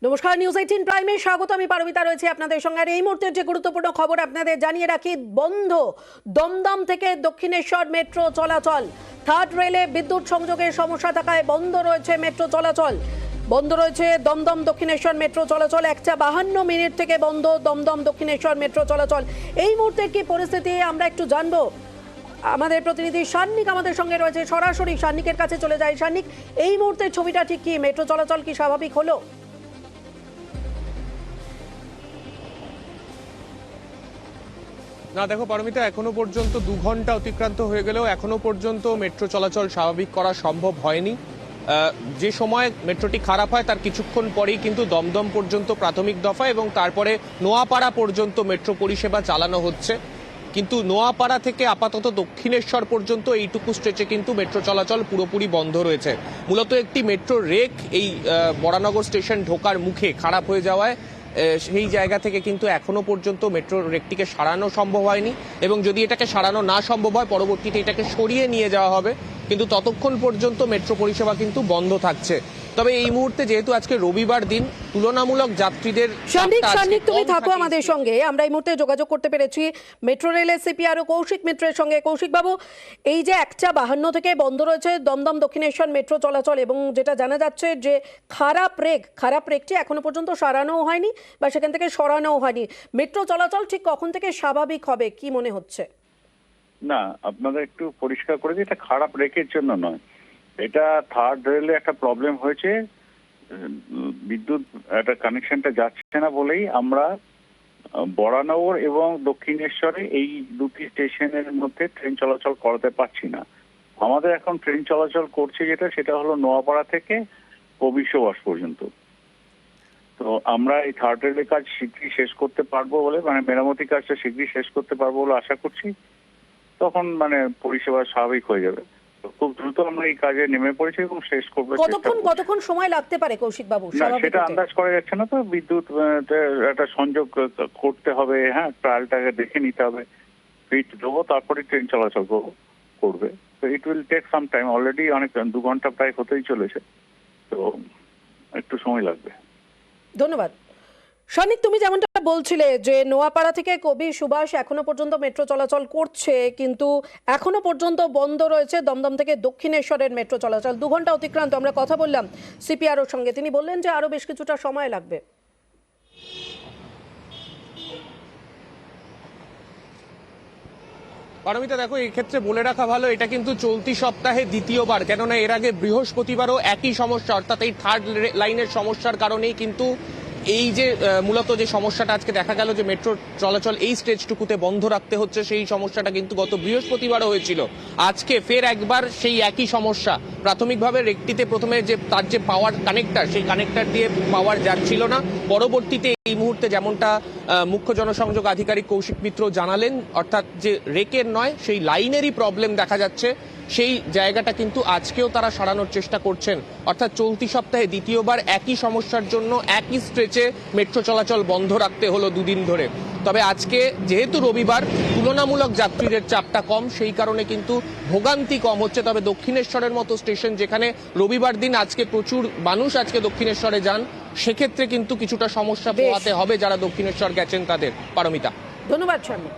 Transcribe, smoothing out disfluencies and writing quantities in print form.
নমস্কার, নিউজ 18 প্রাইমে স্বাগত। আমি পারমিতা রয়েছে আপনাদের সঙ্গে। আর এই মুহূর্তের যে গুরুত্বপূর্ণ খবর আপনাদের জানিয়ে রাখি, বন্ধ দমদম থেকে দক্ষিণেশ্বর মেট্রো চলাচল। থার্ড রেলে বিদ্যুৎ সংযোগের সমস্যা থাকায় বন্ধ রয়েছে মেট্রো চলাচল। বন্ধ রয়েছে দমদম দক্ষিণেশ্বর মেট্রো চলাচল। 1:52 থেকে বন্ধ দমদম দক্ষিণেশ্বর মেট্রো চলাচল। এই মুহূর্তের কি পরিস্থিতি আমরা একটু জানবো। আমাদের প্রতিনিধি সান্নিক আমাদের সঙ্গে রয়েছে, সরাসরি সান্নিকের কাছে চলে যায়। সান্নিক, এই মুহূর্তের ছবিটা ঠিক কি? মেট্রো চলাচল কি স্বাভাবিক হলো? না দেখো পারমিতা, এখনো পর্যন্ত 2 ঘন্টা অতিক্রান্ত হয়ে গেলেও এখনো পর্যন্ত মেট্রো চলাচল স্বাভাবিক করা সম্ভব হয়নি। যে সময় মেট্রোটি খারাপ হয় তার কিছুক্ষণ পরেই কিন্তু দমদম পর্যন্ত প্রাথমিক দফা এবং তারপরে নোয়াপাড়া পর্যন্ত মেট্রো পরিষেবা চালানো হচ্ছে। কিন্তু নোয়াপাড়া থেকে আপাতত দক্ষিণেশ্বর পর্যন্ত এইটুকু স্ট্রেচে কিন্তু মেট্রো চলাচল পুরোপুরি বন্ধ রয়েছে। মূলত একটি মেট্রো রেক এই বরানগর স্টেশন ঢোকার মুখে খারাপ হয়ে যাওয়ায় সেই জায়গা থেকে কিন্তু এখনো পর্যন্ত মেট্রো রেকটিকে সারানো সম্ভব হয়নি, এবং যদি এটাকে সারানো না সম্ভব হয় পরবর্তীতে এটাকে সরিয়ে নিয়ে যাওয়া হবে, কিন্তু ততক্ষণ পর্যন্ত মেট্রো পরিষেবা কিন্তু বন্ধ থাকছে। তবে এই মুহূর্তে যেহেতু আজকে রবিবার দিন, তুলনামূলক যাত্রীদের সান্নিক তুমি থাকো আমাদের সঙ্গে। আমরা এই মুহূর্তে যোগাযোগ করতে পেরেছি মেট্রো রেলের সিপিআর ও কৌশিক মিত্রের সঙ্গে। কৌশিক বাবু, এই যে 1:52 থেকে বন্ধ রয়েছে দমদম দক্ষিণেশ্বর মেট্রো চলাচল, এবং যেটা জানা যাচ্ছে যে খারাপ রেকটি এখনো পর্যন্ত সারানোও হয়নি বা সেখান থেকে সরানোও হয়নি। মেট্রো চলাচল ঠিক কখন থেকে স্বাভাবিক হবে কি মনে হচ্ছে? না, আপনাদের একটু পরিষ্কার করে দিই, এটা খারাপ রেকের জন্য নয়, এটা থার্ড রেলে একটা প্রবলেম হয়েছে। বিদ্যুৎ একটা কানেকশনটা যাচ্ছে না বলেই আমরা বরানগর এবং দক্ষিণেশ্বরে এই দুটি স্টেশনের মধ্যে ট্রেন চলাচল করাতে পারছি না। আমাদের এখন ট্রেন চলাচল করছে সেটা হলো নোয়াপাড়া থেকে কবিশ্ববাস পর্যন্ত। তো আমরা এই থার্ড রেলের কাজ শীঘ্রই শেষ করতে পারবো বলে, মেরামতি কাজটা শীঘ্রই শেষ করতে পারবো বলে আশা করছি। তখন পরিষেবা স্বাভাবিক হয়ে যাবে। খুব দ্রুত আমরা এই কাজে নেমে পড়েছি এবং শেষ করবো। কতক্ষণ সময় লাগতে পারে কৌশিক বাবু? সেটা আন্দাজ করা যাচ্ছে না। তো বিদ্যুৎ একটা সংযোগ করতে হবে, হ্যাঁ, ট্রায়ালটাকে দেখে নিতে হবে, ফিট দেবো, তারপরে ট্রেন চলাচল করবে। তো it will take some time. Already অনেক 2 ঘন্টা প্রায় হতেই চলেছে, তো একটু সময় লাগবে। ধন্যবাদ। সান্নিক, তুমি যেমনটা বলছিলে যে নোয়াপাড়া থেকে কবি সুভাষ এখনো পর্যন্ত মেট্রো চলাচল করছে, কিন্তু এখনো পর্যন্ত বন্ধ রয়েছে দমদম থেকে দক্ষিণেশ্বরের মেট্রো চলাচল। 2 ঘন্টা অতিক্রান্ত। আমরা কথা বললাম সিপিআরওর সঙ্গে, তিনি বললেন যে আরো বেশ কিছুটা সময় লাগবে। পারমিতা দেখো, এই ক্ষেত্রে বলে রাখা ভালো, এটা কিন্তু চলতি সপ্তাহে দ্বিতীয়বার, কেননা এর আগে বৃহস্পতিবারও একই সমস্যা, অর্থাৎ এই থার্ড লাইনের সমস্যার কারণেই কিন্তু এই যে মূলত যে সমস্যাটা আজকে দেখা গেল যে মেট্রো চলাচল এই স্টেজটুকুতে বন্ধ রাখতে হচ্ছে, সেই সমস্যাটা কিন্তু গত বৃহস্পতিবারও হয়েছিল। আজকে ফের একবার সেই একই সমস্যা। প্রাথমিকভাবে রেকটিতে প্রথমে যে তার যে পাওয়ার কানেক্টর, সেই কানেক্টর দিয়ে পাওয়ার যাচ্ছিল না। পরবর্তীতে এই মুহূর্তে যেমনটা মুখ্য জনসংযোগ আধিকারিক কৌশিক মিত্র জানালেন, অর্থাৎ যে রেকের নয় সেই লাইনেরই প্রবলেম দেখা যাচ্ছে, সেই জায়গাটা কিন্তু আজকেও তারা সারানোর চেষ্টা করছেন। অর্থাৎ চলতি সপ্তাহে দ্বিতীয়বার একই সমস্যার জন্য একই স্ট্রেচে মেট্রো চলাচল বন্ধ রাখতে হলো 2 দিন ধরে। তবে আজকে যেহেতু রবিবার, তুলনামূলক যাত্রীদের চাপটা কম, সেই কারণে কিন্তু ভোগান্তি কম হচ্ছে। তবে দক্ষিণেশ্বরের মতো স্টেশন, যেখানে রবিবার দিন আজকে প্রচুর মানুষ আজকে দক্ষিণেশ্বরে যান, সেক্ষেত্রে কিন্তু কিছুটা সমস্যা পোহাতে হবে যারা দক্ষিণেশ্বর গেছেন তাদের। পারমিতা, ধন্যবাদ সান্নিক।